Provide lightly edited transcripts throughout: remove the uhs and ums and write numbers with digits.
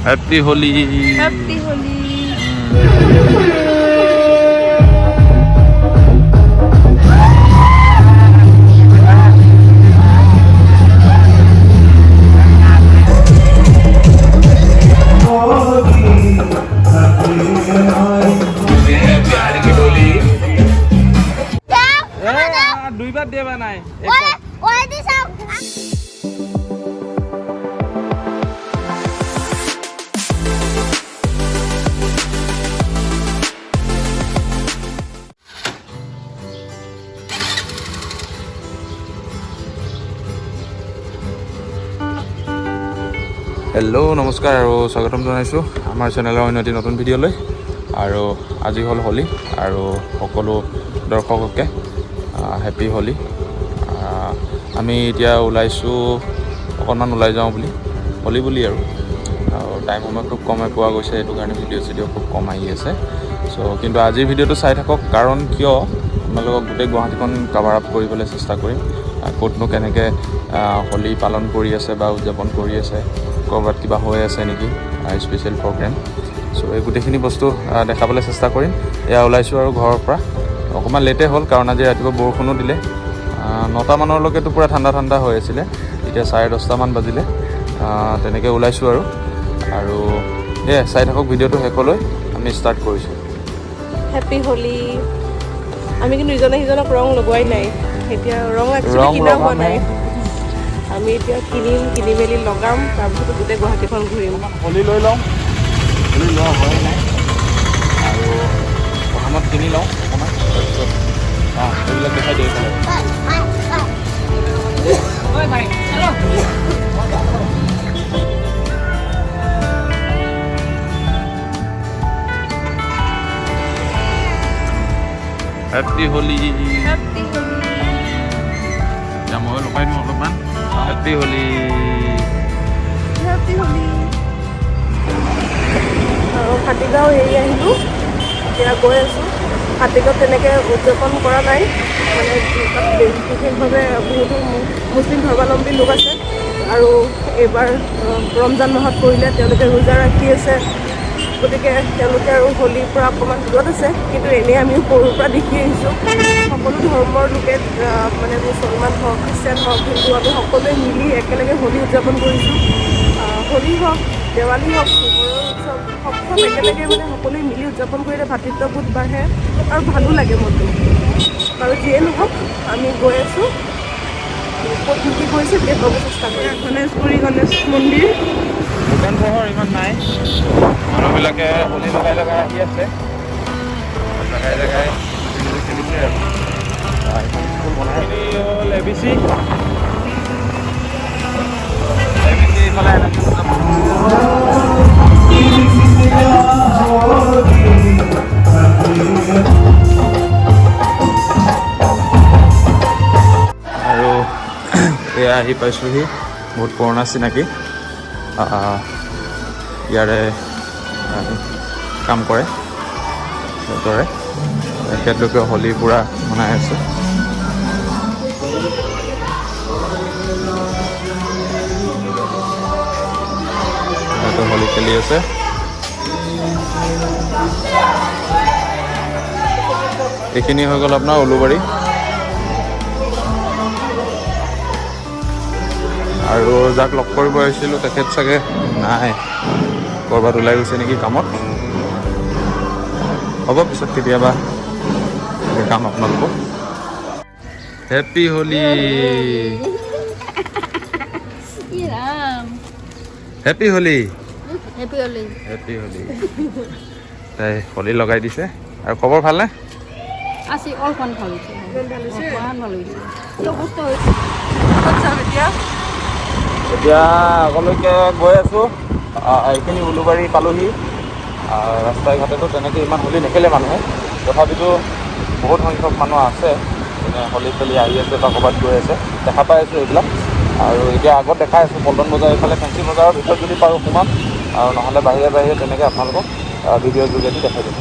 Happy Holi. Happy Holi. দুইবাৰ দেবা নাই হেল্ল' নমস্কাৰ আৰু স্বাগতম জনাইছোঁ আমাৰ চেনেলৰ অন্য এটি নতুন ভিডিঅ'লৈ। আৰু আজি হ'ল হোলী আৰু সকলো দৰ্শককে হেপ্পী হোলী। আমি এতিয়া ওলাইছোঁ অকণমান ওলাই যাওঁ বুলি হোলী বুলি আৰু টাইম সময় খুব কমাই পোৱা গৈছে, সেইটো কাৰণে ভিডিঅ' খুব কম আহি আছে। চ' কিন্তু আজিৰ ভিডিঅ'টো চাই থাকক, কাৰণ কিয় আপোনালোকক গোটেই গুৱাহাটীখন কাভাৰ আপ কৰিবলৈ চেষ্টা কৰিম। ক'তনো কেনেকৈ হোলী পালন কৰি আছে বা উদযাপন কৰি আছে, ক'ৰবাত কিবা হৈ আছে নেকি স্পেচিয়েল প্ৰগ্ৰেম। চ' এই গোটেইখিনি বস্তু দেখাবলৈ চেষ্টা কৰিম। এয়া ওলাইছোঁ আৰু ঘৰৰ পৰা অকণমান লেটেই হ'ল, কাৰণ আজি ৰাতিপুৱা বৰষুণো দিলে। 9টা মানলৈকেতো পূৰা ঠাণ্ডা ঠাণ্ডা হৈ আছিলে, এতিয়া 10:30মান বাজিলে। তেনেকৈ ওলাইছোঁ আৰু এয়া চাই থাকক ভিডিঅ'টো শেষলৈ। আমি ষ্টাৰ্ট কৰিছোঁ। হেপ্পী হোলী। আমি কিন্তু ইজনে সিজনক ৰং লগোৱাই নাই, এতিয়া ৰং কিনা হোৱা নাই। আমি এতিয়া কিনি মেলি লগাম, তাৰপিছত গোটেই গুৱাহাটীখন ঘূৰিম। হোলী লৈ লওঁ, হোলী লোৱা হোৱাই নাই আৰু প্ৰথমত কিনি লওঁ অকণমান, তাৰপিছত সেইবিলাক দেখাই দিয়ে হেপ্পী হোলী। হেপ্পী হোলী। এতিয়া মই লগাই দিওঁ অলপমান। হেপ্পী হোলী। হেপ্পী হোলী। হাতীগাঁও এৰি আহিলোঁ, এতিয়া গৈ আছোঁ। হাতীগাঁৱত তেনেকৈ উদযাপন কৰা নাই, মানে বিশেষভাৱে বহুতো মুছলিম ধৰ্মাৱলম্বী লোক আছে আৰু এইবাৰ ৰমজান মাহত পৰিলে তেওঁলোকে ৰোজা ৰাখি আছে, গতিকে তেওঁলোকে আৰু হোলীৰ পৰা অকণমান দূৰত আছে। কিন্তু এনেই আমি সৰুৰ পৰা দেখি আহিছোঁ সকলো ধৰ্মৰ লোকে, মানে মুছলমান হওক, খ্ৰীষ্টান হওক, হিন্দু, আমি সকলোৱে মিলি একেলগে হোলী উদযাপন কৰিছোঁ। হোলী হওক, দেৱালী হওক, পোহৰৰ উৎসৱ, সব একেলগে মানে সকলোৱে মিলি উদযাপন কৰিলে ভাতৃত্ববোধ বাঢ়ে আৰু ভালো লাগে মনটো। আৰু যিয়ে নহওক আমি গৈ আছোঁ, ক'ত কি কৰিছে দেখুৱাব চেষ্টা কৰিম। গণেশগুৰি গণেশ মন্দিৰ। দোকান পোহৰ ইমান নাই, মানুহবিলাকে হোলী লগাই আহি আছে, জেগাই জেগাই খেলিছে আৰু স্কুল বনাই হ'ল ABC এইফালে আৰু এয়া আহি পাইছোঁহি, বহুত পুৰণা চিনাকি। ইয়াৰে কাম কৰে সিহঁতৰে, তেখেতলোকে হোলী পূৰা মনাই আছে। সিহঁতে হোলী খেলি আছে। এইখিনি হৈ গ'ল আপোনাৰ উলুবাৰী। আৰু যাক লগ কৰিব আহিছিলোঁ তেখেত চাগে নাই, ক'ৰবাত ওলাই গৈছে নেকি কামত। হ'ব পিছত কেতিয়াবা কাম আপোনালোকক। Happy Holi. Happy Holi. Happy Holi. Happy Holi. তাই হোলী লগাই দিছে। আৰু খবৰ ভালনে? আছে, অলপমান ভাল হৈছে। এতিয়া আগলৈকে গৈ আছোঁ। এইখিনি উলুবাৰী পালোহি। ৰাস্তাই ঘাটেতো তেনেকৈ ইমান হোলী নেখেলে মানুহে, তথাপিতো বহুত সংখ্যক মানুহ আছে যোনে হোলী খেলি আহি আছে বা ক'ৰবাত গৈ আছে, দেখা পাই আছোঁ এইবিলাক। আৰু এতিয়া আগত দেখাই আছোঁ পল্টন বজাৰ, এইফালে ফেঞ্চি বজাৰৰ ভিতৰত যদি পাৰোঁ সোমাম, আৰু নহ'লে বাহিৰে বাহিৰে তেনেকৈ আপোনালোকক ভিডিঅ'ৰ যোগেদি দেখাই দিম।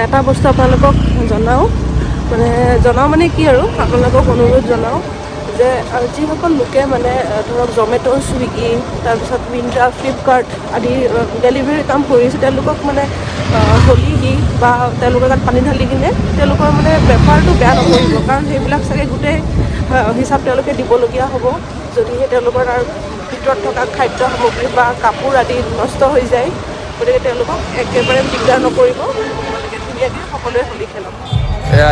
এটা বস্তু আপোনালোকক জনাওঁ মানে কি আৰু আপোনালোকক অনুৰোধ জনাওঁ যে যিসকল লোকে মানে ধৰক জমেট' ছুইগি তাৰপিছত মিন্ত্ৰা ফ্লিপকাৰ্ট আদি ডেলিভাৰী কাম কৰিছে তেওঁলোকক মানে হোলী দি বা তেওঁলোকৰ গাত পানী ঢালি কিনে তেওঁলোকৰ মানে বেপাৰটো বেয়া নকৰিব কাৰণ সেইবিলাক চাগে গোটেই হিচাপ তেওঁলোকে দিবলগীয়া হ'ব যদিহে তেওঁলোকৰ তাৰ ভিতৰত থকা খাদ্য সামগ্ৰী বা কাপোৰ আদি নষ্ট হৈ যায় গতিকে তেওঁলোকক একেবাৰে দিগদাৰ নকৰিব তেওঁলোকে ধুনীয়াকৈ সকলোৱে হোলী খেলক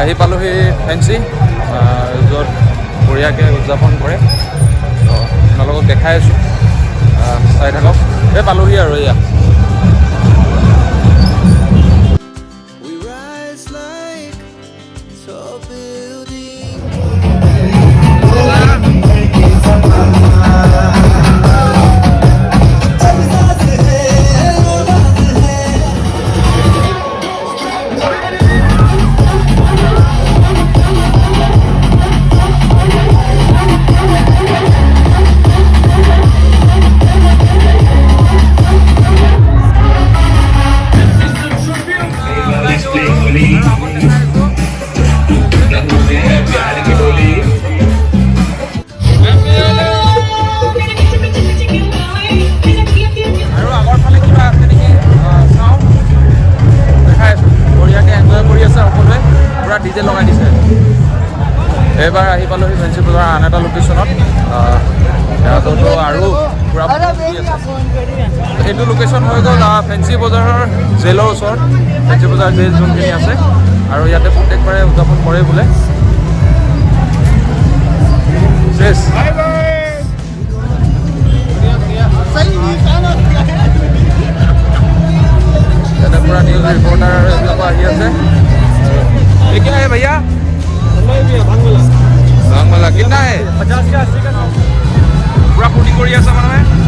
আহি পালোহি ফেঞ্চি য'ত বঢ়িয়াকৈ উদযাপন কৰে তো আপোনালোকক দেখাই আছোঁ চাই থাকক পালোহি আৰু এয়া ডিজে লগাই দিছে এইবাৰ আহি পালোহি ফেঞ্চি বজাৰৰ আন এটা লোকেশ্যনত ইয়াতো আৰু পূৰা এইটো লোকেশ্যন হৈ গ'ল ফেঞ্চি বজাৰৰ জেলৰ ওচৰত ফেঞ্চি বজাৰ জেল যোনখিনি আছে আৰু ইয়াতে প্ৰত্যেকবাৰে উদযাপন কৰে বোলে চেছ ইয়াতে পূৰা নিউজ ৰিপৰ্টাৰ আৰু এইবিলাকো আহি আছে ये क्या है भैया भांगमला कितना है 50 से 80 का नाम पूरा फूटी कोरिया सामान में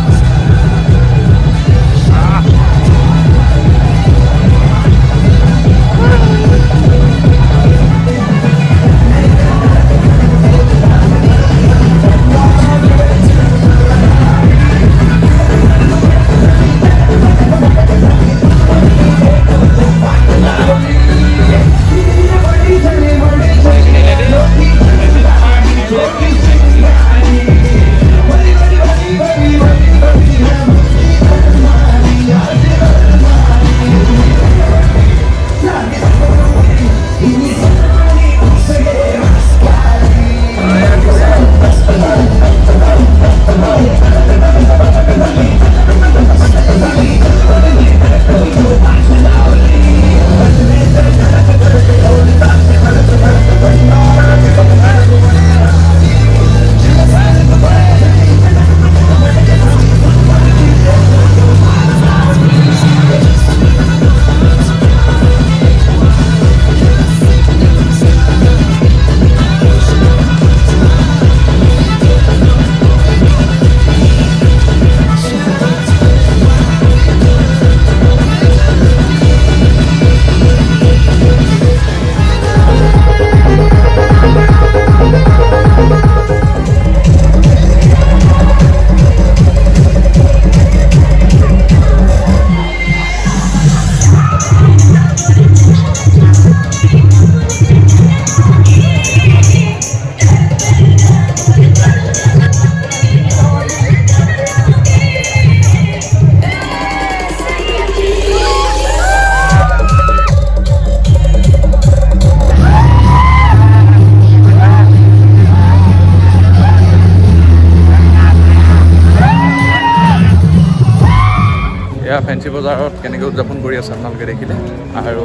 ফেঞ্চি বজাৰত কেনেকৈ উদযাপন কৰি আছে আপোনালোকে দেখিলে আৰু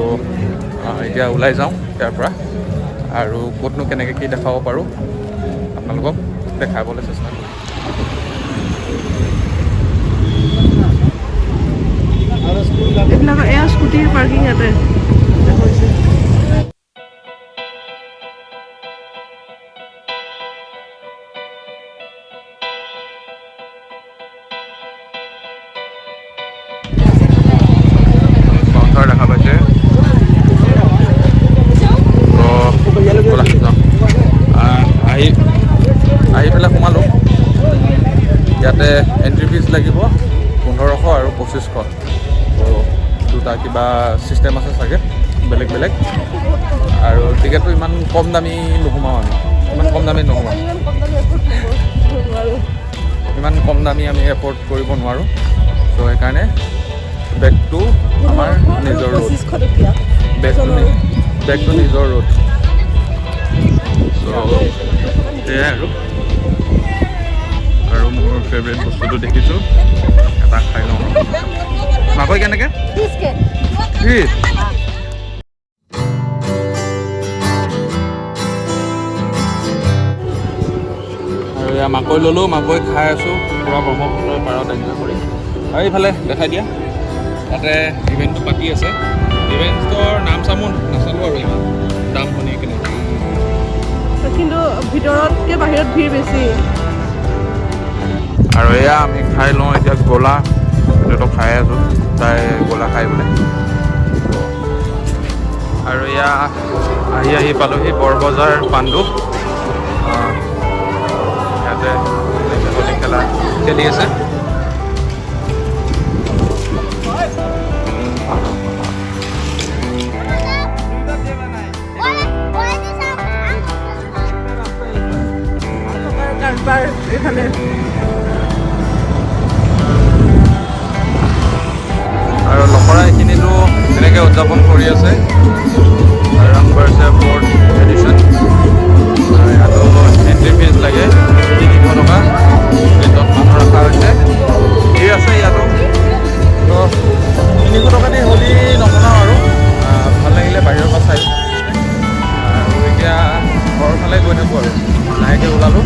এতিয়া ওলাই যাওঁ ইয়াৰ পৰা আৰু ক'তনো কেনেকৈ কি দেখাব পাৰোঁ আপোনালোকক দেখাবলৈ চেষ্টা কৰিম এইবিলাক এয়া স্কুটিৰ পাৰ্কিং ইয়াতে হৈছে দেখা পাইছে আহি পেলাই সোমালোঁ ইয়াতে এণ্ট্ৰি ফিজ লাগিব 1500 আৰু 2500 তো দুটা কিবা ছিষ্টেম আছে চাগে বেলেগ বেলেগ আৰু টিকেটটো ইমান কম দামী নোসোমাওঁ আমি ইমান কম দামী নোসোমাওঁ ইমান কম দামী আমি এফৰ্ড কৰিব নোৱাৰোঁ ত' সেইকাৰণে বেগটো আমাৰ নিজৰ ৰোড বেগটো নিজৰ ৰোড ত' সেয়াই আৰু মোৰ ফেভৰেট বস্তুটো দেখিছোঁ এটা খাই লওঁ মাকৈ কেনেকৈ আৰু এয়া মাকৈ ল'লোঁ মাকৈ খাই আছোঁ পূৰা ব্ৰহ্মপুত্ৰৰ পাৰত এনজয় কৰি আৰু এইফালে দেখাই দিয়া তাতে ইভেণ্টটো পাতি আছে ইভেণ্টৰ নাম চামো নাচালোঁ আৰু ইমান দাম শুনি কিনে কিন্তু ভিতৰতকৈ বাহিৰত ভিৰ বেছি আৰু এয়া আমি খাই লওঁ এতিয়া গোলা এতিয়াতো খাই আছোঁ তাই গোলা খাই বোলে আৰু এয়া আহি পালোহি বৰবজাৰ পাণ্ডু ইয়াতে হোলী খেলা খেলি আছে কাৰবাৰ এইফালে আৰু লখৰা এইখিনিতো তেনেকৈ উদযাপন কৰি আছে ৰং বাৰ্চে 4th এডিশ্যন ইয়াতো এণ্ট্ৰি ফিজ লাগে 300 টকা গেটত মানুহ ৰখা হৈছে ভিৰ আছে ইয়াতো তো 300 টকা দি হোলী নমনাওঁ আৰু ভাল লাগিলে বাহিৰৰ পৰা চাই আৰু এতিয়া ঘৰৰ ফালে গৈ থাকোঁ আৰু লাহেকৈ ওলালোঁ